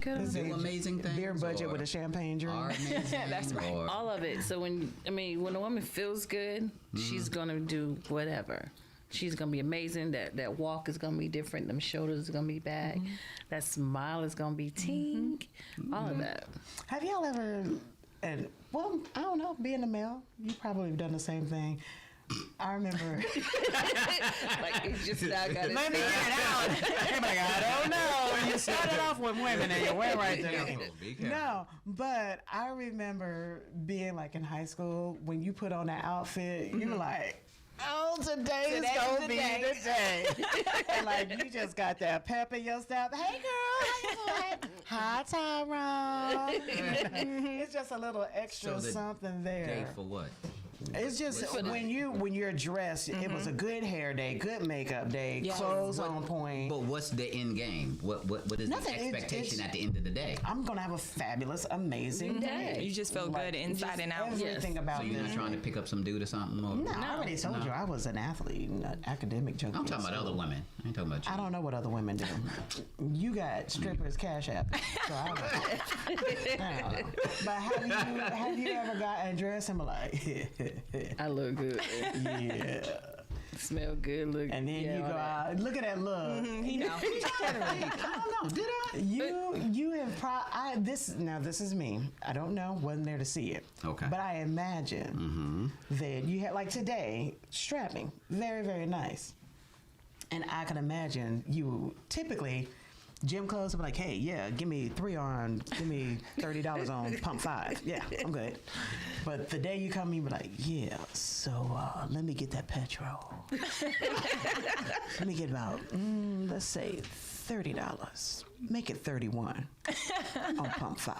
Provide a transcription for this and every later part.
Do amazing things. Beer budget with a champagne drink. That's right. All of it. So when a woman feels good, she's gonna do whatever. She's gonna be amazing. That walk is gonna be different. Them shoulders are gonna be back. That smile is gonna be tink. All of that. Have y'all ever? And well, I don't know. Being a male, you probably have done the same thing. I remember. Like it's just not got. Let me get it out. I'm like, I don't know. You started off with women and you went right there. No, but I remember being like in high school when you put on that outfit, you were like, oh, today's gonna be the day. And like you just got that pep in your step. Hey girl, how you doing? Hi Tyrone. It's just a little extra something there. Day for what? It's just when you're dressed, it was a good hair day, good makeup day, clothes on point. But what's the end game? What is Nothing. the expectation at the end of the day? I'm gonna have a fabulous, amazing day. You just feel good inside and out. Everything about So you're not trying to pick up some dude or something? Or? No, I already told you I was an athlete, an academic junkie. I'm talking about other women. I ain't talking about you. I don't know what other women do. You got strippers cash app, so I don't know. But have you ever gotten dressed and be like, I look good. yeah. Smell good. Look. And then you go out. Look at that look. He know. I don't know. Did I? You have this is me. I don't know. Wasn't there to see it. Okay. But I imagine that you had like today strapping, very very nice. And I can imagine you typically. Gym clothes, I'm like, hey, yeah, give me give me $30 on pump 5. Yeah, I'm good. But the day you come, you be like, yeah, so let me get that petrol. Let me get about, let's say $30. Make it 31 on pump 5.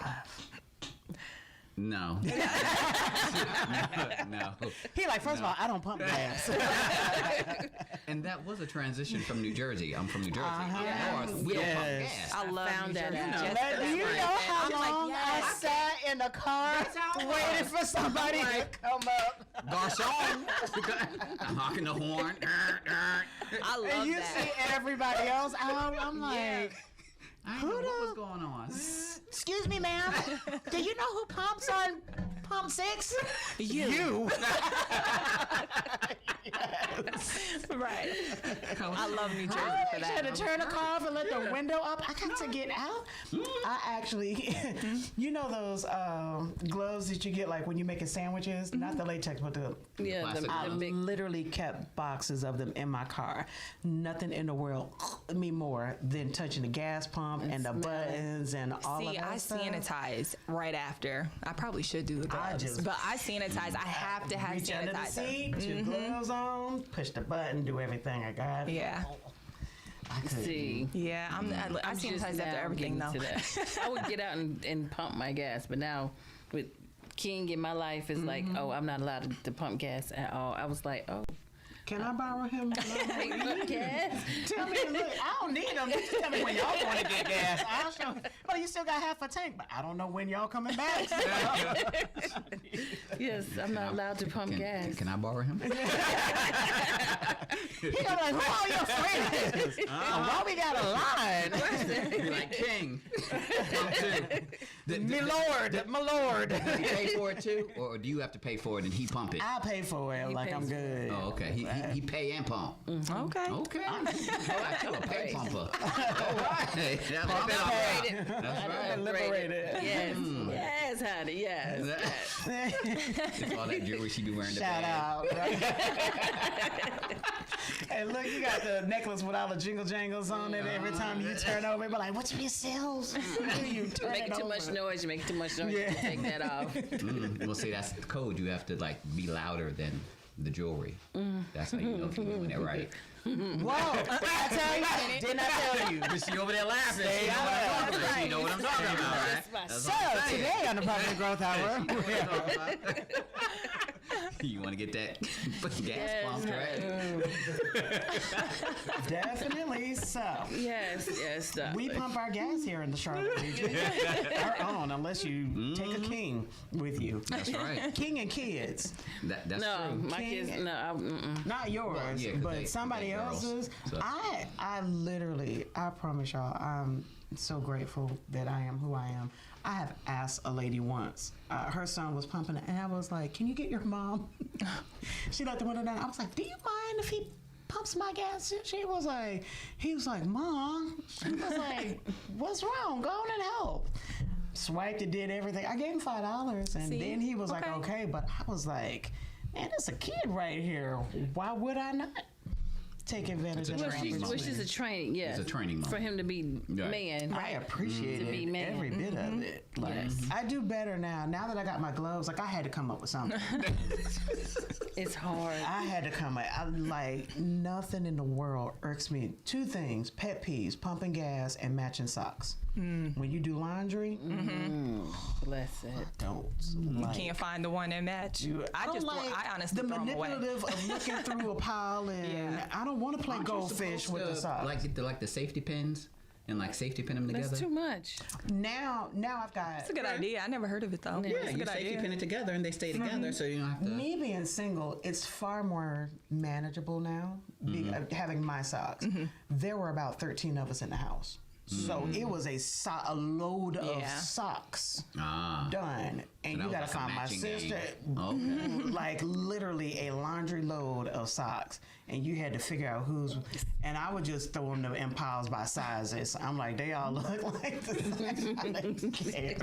No. No. He like, first of all, I don't pump gas. And that was a transition from New Jersey. I'm from New Jersey. Up north, we don't pump gas. I love that out. You know how long I sat in the car waiting for somebody to come up. Garçon. Honking the horn. I love And you that. see everybody else. I'm like... I don't know what was going on. Excuse me, ma'am. Do you know who pumps on pump 6? You. Right. I love New Jersey I for had that. to turn the car off and let the window up. I got to get out. I actually, you know those gloves that you get like when you're making sandwiches? Not the latex, but the I literally kept boxes of them in my car. Nothing in the world me more than touching the gas pump and the buttons and all of that stuff. I sanitize right after. I probably should do the gloves, but I sanitize. I have to have reach under the sanitizer. seat, two gloves on, push the button, do everything I got. Yeah. I couldn't. See. Yeah, I sanitize after everything though. I would get out and pump my gas, but now with King in my life, it's like, oh, I'm not allowed to pump gas at all. I was like, oh. Can I borrow him? Pump gas? Tell me, look, I don't need them. Just tell me when y'all want to get gas. I'll show. Well, you still got half a tank, but I don't know when y'all coming back. Yes, I'm not allowed to pump gas. Can I borrow him? He gonna like, who are your friends? Why we got a line? Like King. My lord. Does he pay for it too? Or do you have to pay for it and he pump it? I'll pay for it. Like I'm good. Oh, okay. He pay and pump. Okay. Okay. I'm a pay pumper. All right. That's right. Liberated. Yes. Yes, honey. Yes. It's all that jewelry she be wearing. Shout out. Hey, look, you got the necklace with all the jingle jangles on it. Every time you turn over, be like, what's your sales? You turn Making too much noise. You make too much noise. Yeah. Take that off. Well, see, that's the code. You have to like be louder than the jewelry. That's how you know if you're doing it right. Whoa! I tell you, didn't I tell you? But she over there laughing. She know what I'm talking about. Right? So today on the Profit Growth Hour, you want to get that gas pumped, right? Definitely so. Yes. We pump our gas here in the Charlotte region. Our own, unless you take a king with you. That's right. King and kids. That's no, true. my kids. No, not yours, well, yeah, but somebody else's. So. I literally, I promise y'all, so grateful that I am who I am. I have asked a lady once. Her son was pumping it, and I was like, "Can you get your mom?" She let the window down. I was like, "Do you mind if he pumps my gas?" He was like, "Mom." She was like, "What's wrong? Go on and help." Swiped it, did everything. I gave him $5, and then he was like, "Okay," but I was like, "Man, there's a kid right here. Why would I not take advantage of that?" Which is a training, It's a training moment. for him to be man. I appreciate every bit of it. Like, I do better now. Now that I got my gloves, like I had to come up with something. It's hard. I had to come up. Nothing in the world irks me. 2 things: pet peeves, pumping gas and matching socks. When you do laundry, Bless it. don't. You can't find the one that match. I honestly the throw 'em away. manipulative of looking through a pile, and I don't want to play goldfish with the socks. Like the safety pins and like safety pin them together. That's too much. Now I've got. That's a good idea. I never heard of it though. Yeah, It's a you good safety idea. pin it together and they stay together, so you don't have to. Me being single, it's far more manageable now. Having my socks, there were about 13 of us in the house, so it was a load of socks done, and So you that gotta was like a find my matching sister. game. Like literally a laundry load of socks, and you had to figure out who's. And I would just throw them in piles by sizes. I'm like, they all look like this. I didn't care.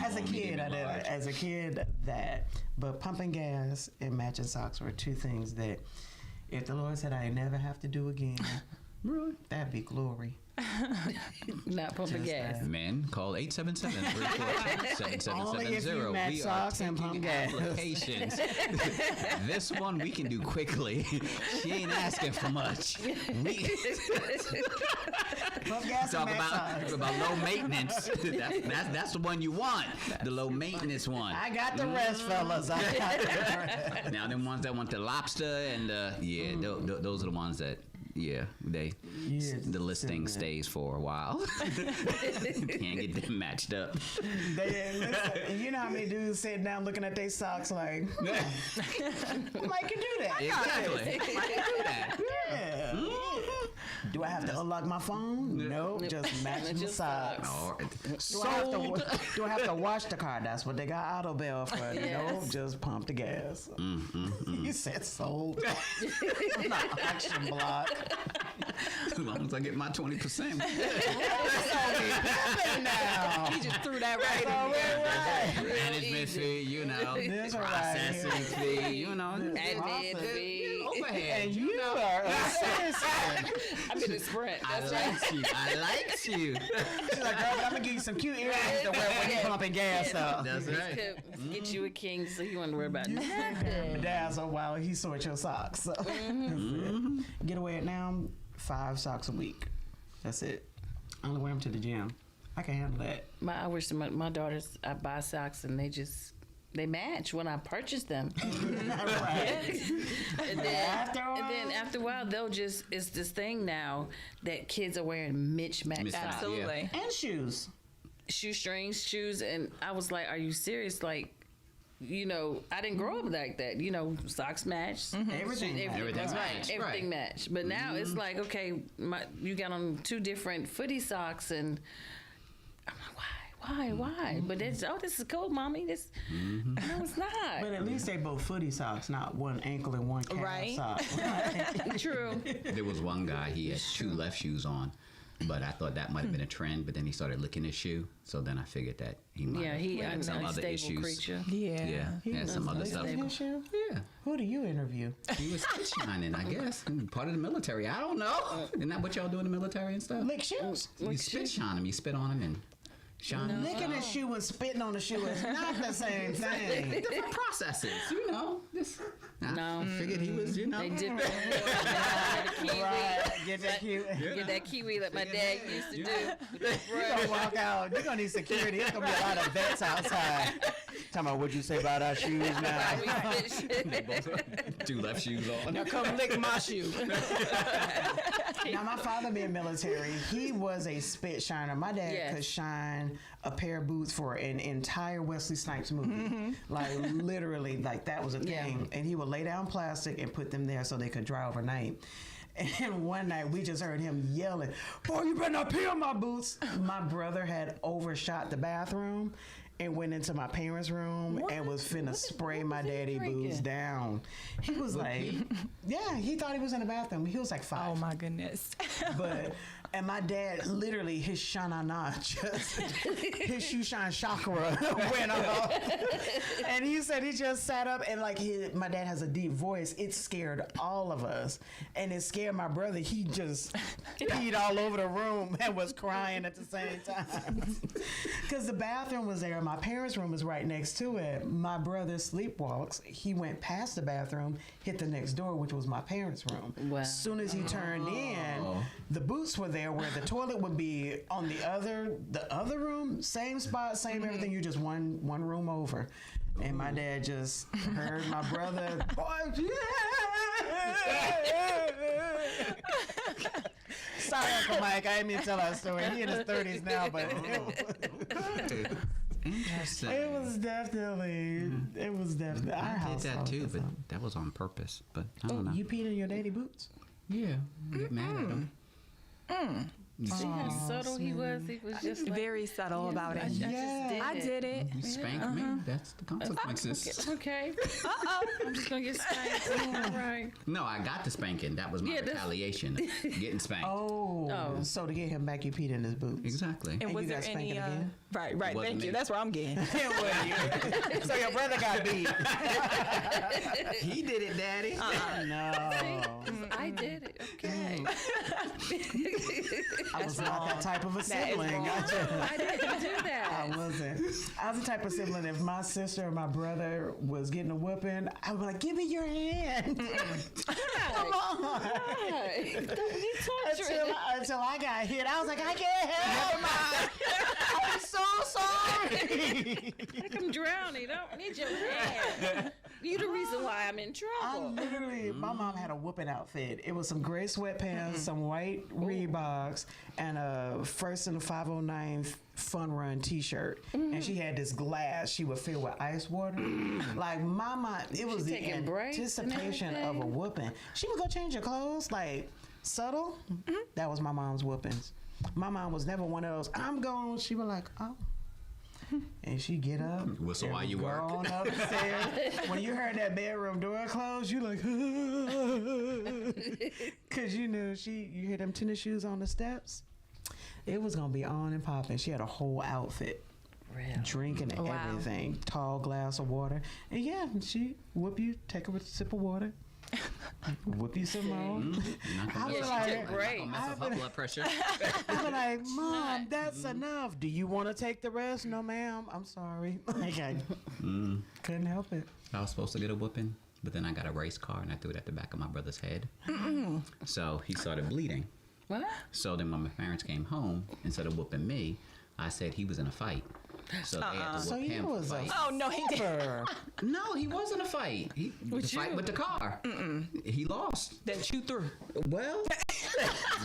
As a kid, I did. As a kid, that. But pumping gas and matching socks were 2 things that, if the Lord said I never have to do again, that'd be glory. Not pumping gas. Men, call 877-342-7770. Only if you match We are socks and taking pump gas. applications. This one we can do quickly. She ain't asking for much. Pump gas Talk and match socks. about low maintenance. That's the one you want. The low maintenance one. I got the rest, fellas. I got the rest. Now them ones that want the lobster and those are the ones that the listing stays for a while. Can't get them matched up. Listen, you know how many dudes sitting down looking at their socks like, I can do that. Exactly. I can do that. Yeah. Do I have to unlock my phone? No, just match the socks. Do I have to wash the car? That's what they got auto bail for. No, just pump the gas. You said sold. Not action block. As long as I get my 20%. Now. He just threw that right in there. Management fee, This right processing here. fee, Admin fee. overhead. And you are a citizen. I'm in the Sprint. I likes you. She's like, girl, but I'm gonna give you some cute earrings to wear when you pumping gas though. That's right. Get you a king so you wouldn't worry about nothing. Dad's a while he sort your socks. So. Get away at now, 5 socks a week. That's it. I only wear them to the gym. I can handle that. I wish my daughters, I buy socks and they match when I purchase them. Right. and then after a while, it's this thing now that kids are wearing mismatched socks. Absolutely. And shoes. Shoestrings, shoes, and I was like, are you serious? Like, I didn't grow up like that. Socks match. Everything Everything's right. matched, Everything right. matched. But now it's like, okay, you got on 2 different footy socks, and I'm like, why? But this is cool, mommy. No, it's not. But at least they both footy socks, not one ankle and one calf Right. sock. True. There was one guy, he had 2 left shoes on, but I thought that might have been a trend, but then he started licking his shoe, so then I figured that he might have had some other unstable issues. creature. Yeah. He had some other stuff. His shoe? Yeah. Who do you interview? He was spit shining, I guess. Part of the military. I don't know. Isn't that what y'all do in the military and stuff? Lick shoes. You spit shine him. You spit on him and shine him. Licking a shoe and spitting on the shoe is not the same thing. Different processes, No. I figured he was, They dip it in water. Right. Get that cute. Get that kiwi like my dad used to do. With the You're gonna walk out. You're gonna need security. There's gonna be a lot of vets outside. Talking about what you say about our shoes now. They both 2 left shoes on. Now come lick my shoe. Now, my father being military, he was a spit shiner. My dad could shine a pair of boots for an entire Wesley Snipes movie. Like, literally, like, that was a thing. And he would lay down plastic and put them there so they could dry overnight. And one night we just heard him yelling, "Boy, you better not pee on my boots." My brother had overshot the bathroom and went into my parents' room and was finna spray my daddy boots down. He was like, yeah, he thought he was in the bathroom. He was like 5. Oh my goodness. And my dad, literally, his Shanna, his Shushan chakra went off. And he said he just sat up and my dad has a deep voice. It scared all of us. And it scared my brother. He just peed all over the room and was crying at the same time. Because the bathroom was there. My parents' room was right next to it. My brother sleepwalks. He went past the bathroom, hit the next door, which was my parents' room. Wow. As soon as he turned in, the boots were there where the toilet would be on the other room, same spot, same everything. You just one room over. And my dad just heard my brother, boy, sorry, Uncle Mike, I didn't mean to tell that story. He in his 30s now, but it was definitely our house. I did that too, but that was on purpose. But I don't know. You peed in your daddy boots? Yeah, get mad at him. See how subtle he was? He was just like, very subtle about it. Yeah. I did it. You spanked me. That's the consequences. Okay. I'm just gonna get spanked. All right. No, I got the spanking. That was my retaliation. Getting spanked. Oh, so to get him back, you peed in his boots. Exactly. And was you there got any? spanking again? Right. Wasn't Thank me. you. That's where I'm getting. So your brother got beat. He did it, Daddy. No. I did it. Okay. I was not that type of a sibling. I didn't do I that. wasn't. I was the type of sibling, if my sister or my brother was getting a whooping, I would be like, give me your hand. Come on. Right. Don't be torturing. Until I got hit, I was like, I can't help it. I'm so sorry. Like I'm drowning. I don't need your hand. You the reason why I'm in trouble. My mom had a whooping outfit. It was some gray sweatpants, some white Reeboks, and a First and the 509 Fun Run t-shirt. And she had this glass she would fill with ice water. Like my mom, it was the taking breaks and anticipation of a whooping. She would go change her clothes, like subtle. That was my mom's whoopings. My mom was never one of those, I'm gone. She was like, oh. And she get up. Whistle while you work. On upstairs. When you heard that bedroom door close, you like, because you knew you hear them tennis shoes on the steps. It was gonna be on and popping. She had a whole outfit, drinking and everything, tall glass of water, and yeah, she whoop you, take a sip of water. Whoop you some more. I was like, great. Mess up her blood pressure. I'm like, Mom, that's enough. Do you want to take the rest? No, ma'am. I'm sorry. Like I couldn't help it. I was supposed to get a whooping, but then I got a race car and I threw it at the back of my brother's head. So he started bleeding. What? So then when my parents came home, instead of whooping me, I said he was in a fight. So they had to whoop him for fight. Oh no, he did. No, he was in a fight. Fight with the car. He lost. That you threw. Well,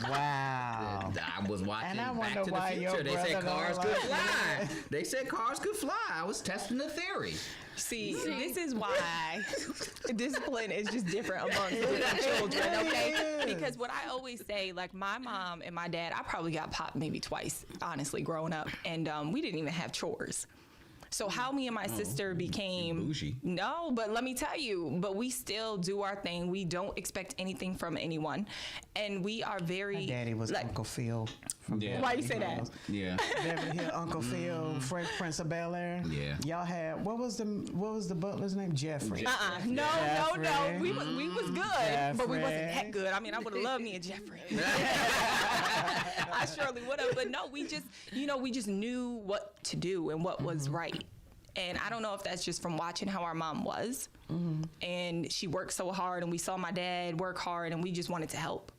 wow. I was watching And I Back wonder to the why your Future. They said brother cars don't could like fly. They said cars could fly. I was testing the theory. See, this is why discipline is just different amongst different children, okay? Because what I always say, like my mom and my dad, I probably got popped maybe twice, honestly, growing up. And we didn't even have chores. So how me and my sister became bougie. No, but let me tell you, but we still do our thing. We don't expect anything from anyone, and we are very. My daddy was Uncle Phil. From Why you say that? Yeah. Beverly Hill, Uncle Phil, Fresh Prince of Bel Air. Yeah. Y'all had what was the butler's name? Jeffrey. No. Jeffrey. We was good, but we wasn't that good. I mean, I would have loved me a Jeffrey. I surely would have, but no, we just knew what to do and what was right. And I don't know if that's just from watching how our mom was. And she worked so hard, and we saw my dad work hard, and we just wanted to help.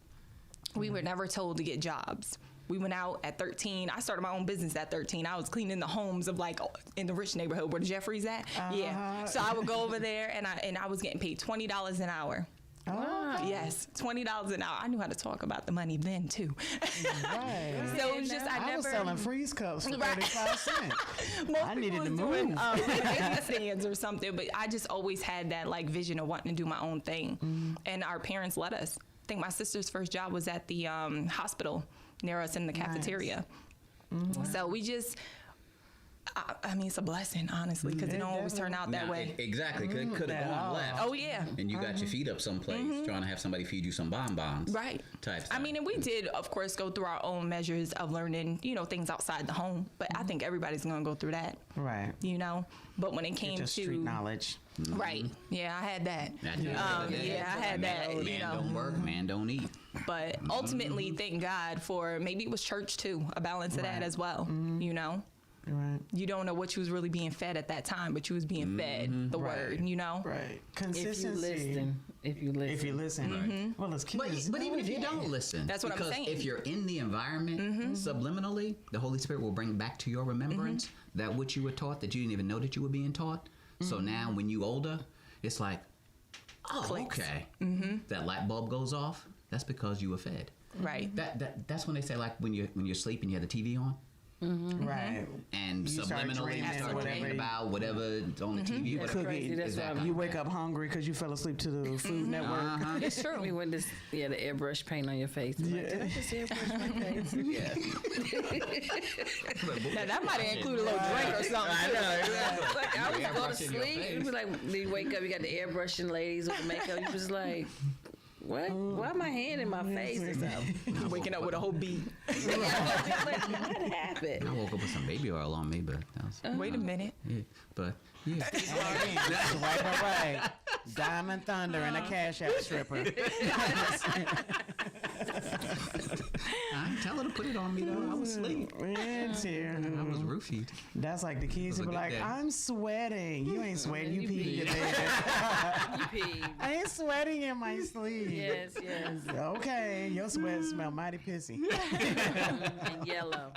We were never told to get jobs. We went out at 13. I started my own business at 13. I was cleaning the homes of like in the rich neighborhood where the Jeffries at. Yeah. So I would go over there, and I was getting paid $20 an hour. Oh. Yes, $20 an hour. I knew how to talk about the money then too. Right. So it was just I was selling freeze cups for 35 cents. I needed to move. Doing, baby stands or something, but I just always had that like vision of wanting to do my own thing, and our parents let us. think my sister's first job was at the hospital near us in the cafeteria. So we just, I mean, it's a blessing, honestly, because it don't always turn out that way. Exactly. Could have gone left. Oh, yeah. And you got your feet up someplace trying to have somebody feed you some bonbons. Right. Type stuff. I mean, and we did, of course, go through our own measures of learning, things outside the home. But I think everybody's going to go through that. Right. But when it came Just to street knowledge. Right. Yeah, I had that. I had that. Man don't work, man don't eat. But ultimately, thank God for maybe it was church too, a balance of that as well. Right. You don't know what you was really being fed at that time, but you was being fed the word, Right. Consistency. If you listen. Right. Well, it's kids. But even if you don't listen, That's what I'm because saying. if you're in the environment subliminally, the Holy Spirit will bring back to your remembrance that which you were taught that you didn't even know that you were being taught. So now when you older, it's like, oh, Clicks. okay. That light bulb goes off. That's because you were fed. Right. That's when they say, like, when you're sleeping, you have the TV on. Right. And You start subliminally dreaming you start whatever dreaming you- about whatever on the TV. You whatever. cook crazy. it. That's Exactly. why You wake up hungry because you fell asleep to the Food Network. It's true. We went this, the airbrush paint on your face. Like, did I just airbrush my face? Yeah. Now, that might have included a little drink or something. I know. It's like I was Airbrush going to in your sleep. face. It was like you wake up, you got the airbrushing ladies with the makeup. You was like, what? Why my hand in my face or something? Waking up with a whole beat. Like, what happened? I woke up with some baby oil on me, but that was, Wait a minute. yeah. But yeah. Swipe right. Diamond Thunder and a Cash App stripper. I didn't tell her to put it on me though. I was asleep. It's here. I was roofied. That's like the kids who It be was a like, good day. I'm sweating. You ain't sweating. You You peed. peed. You did. You peed. I ain't sweating in my sleep. Yes. Okay, your sweat smell mighty pissy. And yellow.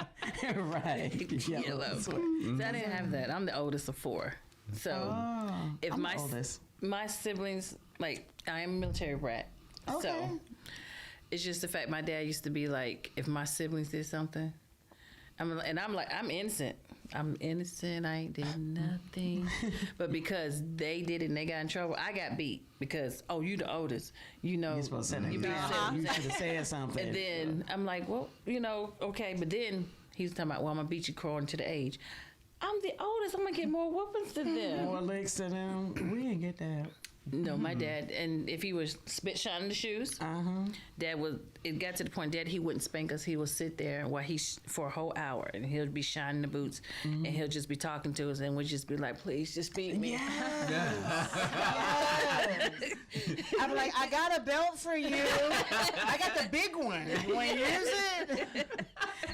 Right. Yellow. sweat. So I didn't have that. I'm the oldest of 4. So if I'm my the oldest. my siblings, like, I am a military brat. Okay. So it's just the fact my dad used to be like, if my siblings did something, I'm like, I'm innocent. I'm innocent. I ain't did nothing. But because they did it and they got in trouble, I got beat because, oh, you the oldest. You're supposed to say you that. be You should have said something. And then I'm like, well, okay. But then he's talking about, well, I'm going to beat you according to the age. I'm the oldest. I'm going to get more whoopings than them. More licks to them. We didn't get that. No, my dad, and if he was spit shining the shoes, Dad it got to the point, Dad, he wouldn't spank us. He would sit there while for a whole hour, and he'll be shining the boots, and he'll just be talking to us, and we'd just be like, please, just beat me. I'm like, I got a belt for you. I got the big one. When use it?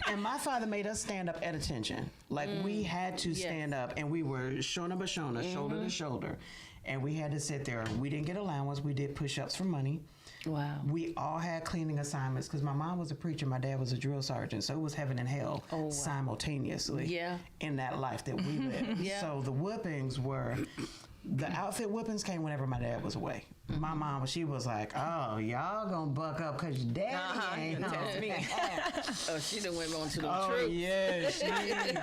And my father made us stand up at attention. Like, we had to stand up, and we were shoulder to shoulder, shoulder to shoulder. And we had to sit there. We didn't get allowance. We did push-ups for money. Wow. We all had cleaning assignments because my mom was a preacher, my dad was a drill sergeant, so it was heaven and hell simultaneously in that life that we lived. So the whoopings were, the outfit whoopings came whenever my dad was away. My mom, she was like, oh, y'all gonna buck up because your daddy ain't home. Oh, she done went on to the Oh, truth. yeah,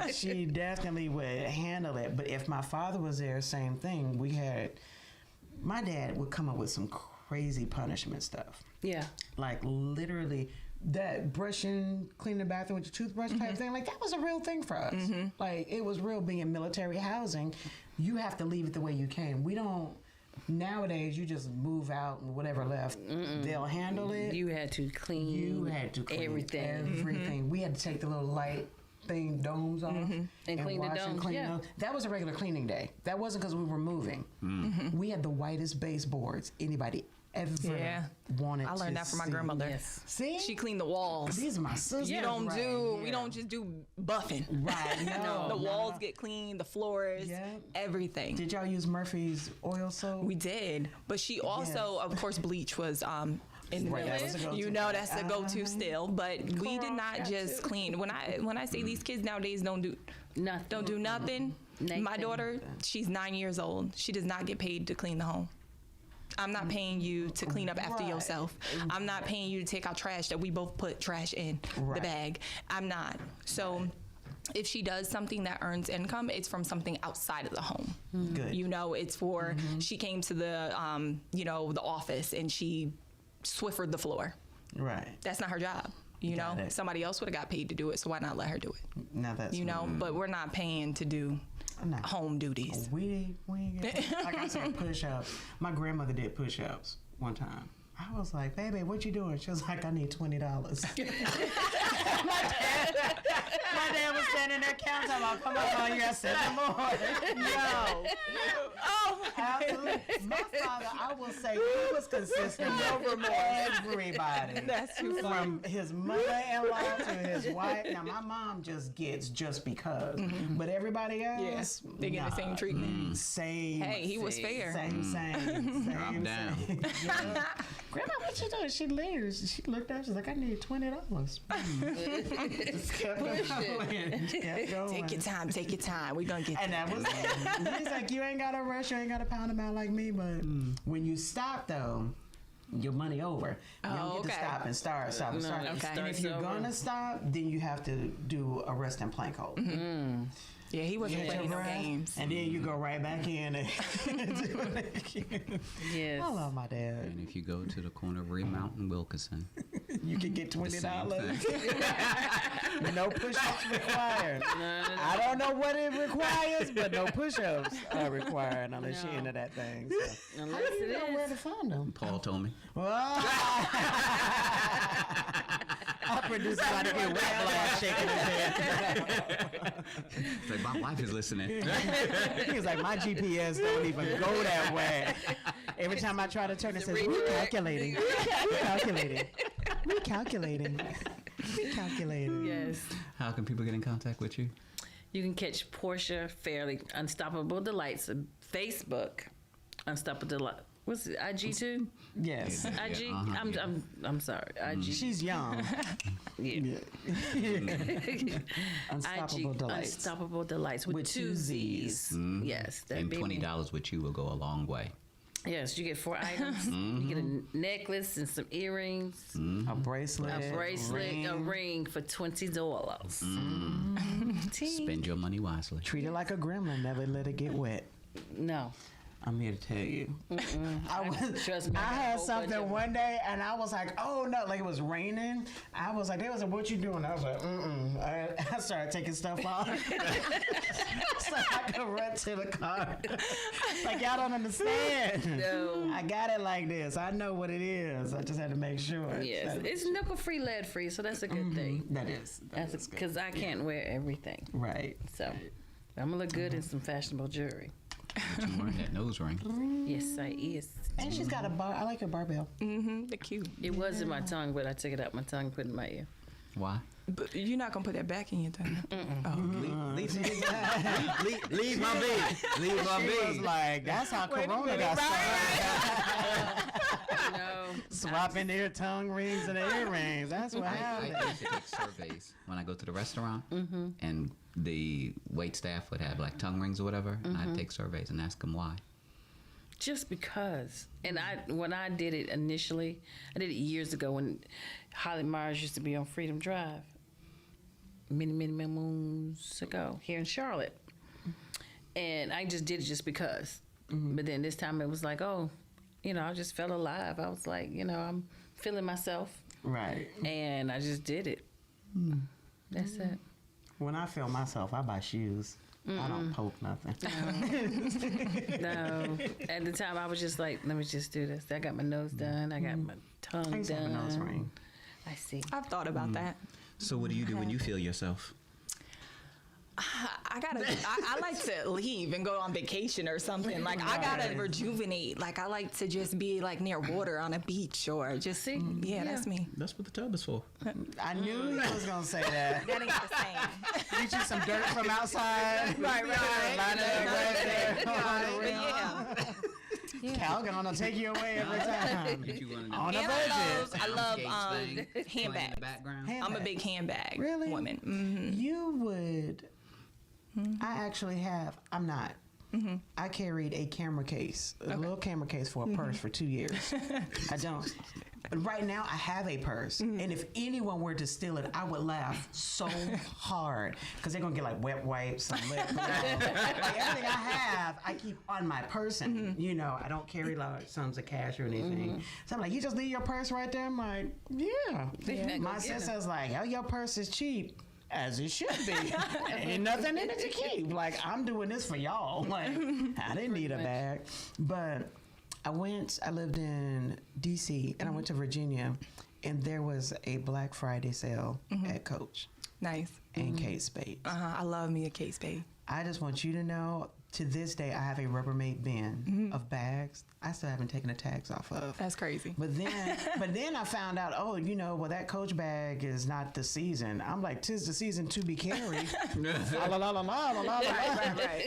she definitely would handle it. But if my father was there, same thing. My dad would come up with some crazy punishment stuff. Yeah. Like, literally, that cleaning the bathroom with your toothbrush type thing, like, that was a real thing for us. Like, it was real being military housing. You have to leave it the way you came. We don't, nowadays, you just move out and whatever left, they'll handle it. You had to clean Everything. We had to take the little light thing, domes off. And clean the wash domes, clean yeah. those. That was a regular cleaning day. That wasn't because we were moving. We had the whitest baseboards anybody ever wanted to I learned that from my see. grandmother. Yes. See? She cleaned the walls. These are my sisters. We don't just do buffing. Right. No. The walls get cleaned, the floors, everything. Did y'all use Murphy's oil soap? We did, but she also, of course, bleach was in the Right, that was a go-to. that's a go-to still. But we did not just clean. When I say these kids nowadays don't do nothing. My daughter, she's 9 years old. She does not get paid to clean the home. I'm not paying you to clean up after yourself. I'm not paying you to take out trash that we both put trash in the bag. I'm not. So if she does something that earns income, it's from something outside of the home. Good. It's for, she came to the, the office and she Swiffered the floor. Right. That's not her job. You know, Got it. somebody else would have got paid to do it, so why not let her do it? Now that's You know, but we're not paying to do No. home duties. We ain't get like I said, push-ups. My grandmother did push-ups one time. I was like, baby, what you doing? She was like, I need $20. My dad was standing there counting. I'm come on, you got 7 more. Yo. Oh, Absolutely. My father, I will say, he was consistent over everybody. That's too funny. From his mother-in-law to his wife. Now, my mom just gets just because. But everybody else, yes, they get the same treatment. Same. Hey, he was fair. Same. Drop down. Yeah. Grandma, what you doing? She leaves. She looked up. She's like, I need $20. Just kept going. Just kept going. Take your time. We're gonna get And that was it. He's like, you ain't got to rush. You ain't got to pound them out like me. But when you stop, though, your money over. You don't get to stop and start. Okay. And if you're going to stop, then you have to do a rest and plank hold. Yeah, he wasn't playing no games. And then you go right back in and do it again. Yes. I love my dad. And if you go to the corner of Remount and Wilkinson, You can get the $20. same thing. No push-ups required. I don't know what it requires, but no push-ups are required unless you're into that thing. So. Unless How do you it know is. where to find them? Paul told me. Our producer about to get wet blast shaking his head. It's like, my wife is listening. He's like, my GPS don't even go that way. Every time I try to turn, it says, recalculating. Recalculating. Yes. How can people get in contact with you? You can catch Portia Fairley, Unstoppable Delights, Facebook, Unstoppable Delights. What's it? IG too? Yes. IG. I'm sorry. IG. She's young. Yeah. Unstoppable IG, Delights. Unstoppable Delights with two Z's. Yes. That And baby. $20 with you will go a long way. Yes, you get 4 items. You get a necklace and some earrings, A bracelet. a ring for $20. Spend your money wisely. Treat it like a gremlin. Never let it get wet. No. I'm here to tell you. Trust me. I had something one day, and I was like, "Oh no!" Like it was raining. I was like, "They was like, what you doing?" I was like, I started taking stuff off so I could run to the car. Like y'all don't understand. No. I got it like this. I know what it is. I just had to make sure. Yes, it's nickel free, lead free, so that's a good thing. That is. That's because I can't wear everything, Right. so I'm gonna look good in some fashionable jewelry. But you're wearing that nose ring. Yes, I is. And she's got a bar. I like her barbell. They're cute. It was in my tongue, but I took it out my tongue, put it in my ear. Why? But you're not gonna put that back in your tongue. Leave my bed. Leave my She was bed. like, that's how Corona got started. No, Swapping their tongue rings and their earrings. That's what I happened. used to take surveys when I go to the restaurant, and the wait staff would have like tongue rings or whatever, and I'd take surveys and ask them why. just because. And when I did it initially, I did it years ago when Holly Myers used to be on Freedom Drive. Many moons ago here in Charlotte. And I just did it just because. But then this time it was like, oh, I just felt alive. I was like, I'm feeling myself. Right. And I just did it. That's it. When I feel myself, I buy shoes. I don't poke nothing. No. At the time, I was just like, let me just do this. I got my nose done. I got my tongue I used to have a done. nose ring. I see. I've thought about that. So what do you do when you feel yourself? I like to leave and go on vacation or something. Like I gotta rejuvenate. Like I like to just be like near water on a beach or just See? Yeah, that's me. That's what the tub is for. I knew he was going to say that. That ain't the same. Get you some dirt from outside. Right. Line it up right there. But yeah. Cal gonna take you away every time. If you want to On a And budget. I love playing in the handbags. background. I'm a big handbag Really? woman. You would. I actually have. I'm not. I carried a camera case, a little camera case for a purse for 2 years. I don't. Right now, I have a purse, and if anyone were to steal it, I would laugh so hard because they're gonna get like wet wipes, some lip gloss. Like everything I have, I keep on my person. You know, I don't carry like sums of cash or anything. So I'm like, you just leave your purse right there. I'm like, yeah. My sister's like, oh, your purse is cheap. As it should be. Ain't nothing in it to keep. Like, I'm doing this for y'all. Like, I didn't need a bag. But I lived in D.C. and I went to Virginia, and there was a Black Friday sale at Coach. Nice. And Kate Spade. I love me a Kate Spade. I just want you to know, to this day, I have a Rubbermaid bin of bags I still haven't taken the tags off of. That's crazy. But then I found out, that Coach bag is not the season. I'm like, 'tis the season to be carried. Right.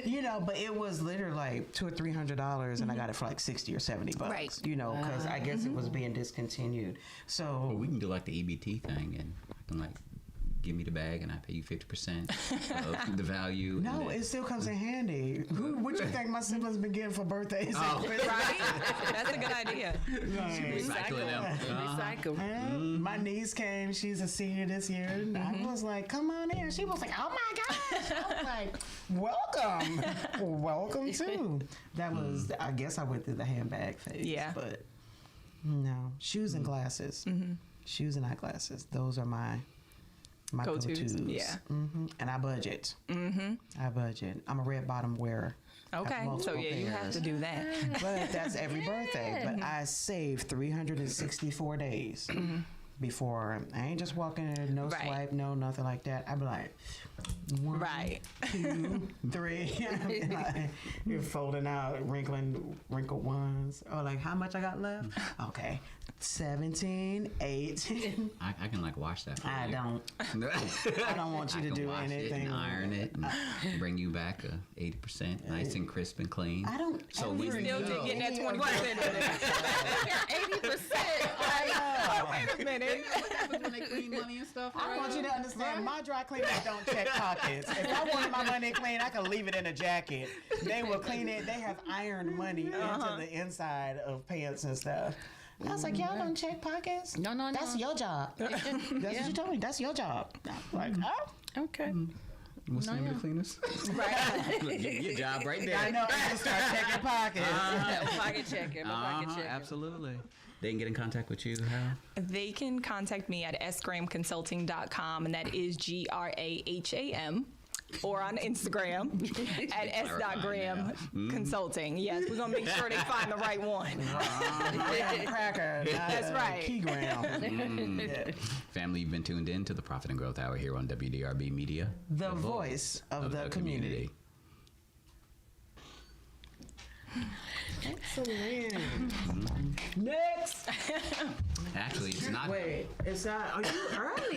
You know, but it was literally like $200 or $300, and I got it for like $60 or $70. Right. You know, because I guess it was being discontinued. So well, we can do like the EBT thing, and I can like give me the bag and I pay you 50% of the value. No, it still comes in handy. What you think my siblings been getting for birthdays? Right? That's a good idea. Recycle. My niece came. She's a senior this year. And I was like, come on in. She was like, oh my gosh. I was like, welcome. Welcome too. That was, I guess I went through the handbag phase. Yeah. But no. Shoes and glasses. Shoes and eyeglasses. Those are my go-tos. Yeah. And I budget. I budget. I'm a red bottom wearer. Okay. So yeah, you have to do that. But that's every birthday. But I save 364 days before. I ain't just walking in, no swipe, no nothing like that. I be like, 1, 2, 3. Like, you're folding out wrinkled ones. Or like, how much I got left? Okay. 17, 18. I can like wash that for I you. don't. I don't want you to do wash anything. It and iron it and bring you back a 80%, nice and crisp and clean. I don't. So we when Still you getting that 20%. 80%. Wait a minute. what happens when they clean money and stuff? I want you to understand, my dry cleaners don't check pockets. If I wanted my money clean, I could leave it in a jacket. They will clean it. They have ironed money into the inside of pants and stuff. I was like, y'all don't check pockets? No. That's your job. That's what you told me. That's your job. I'm like, oh. Okay. What's the name of the cleaners? Right. Your job right there. I know. I just start checking pockets. Pocket checker. Pocket checker. Absolutely. They can get in contact with you, how? They can contact me at sgrahamconsulting.com, and that is GRAHAM. Or on Instagram at s.graham.consulting. Yes, we're going to make sure they find the right one. Cracker. That's right. Keygram. Family, you've been tuned in to the Profit and Growth Hour here on WDRB Media. The voice of the community. Excellent. Next. Actually, it's not. Wait, it's not. Are you early?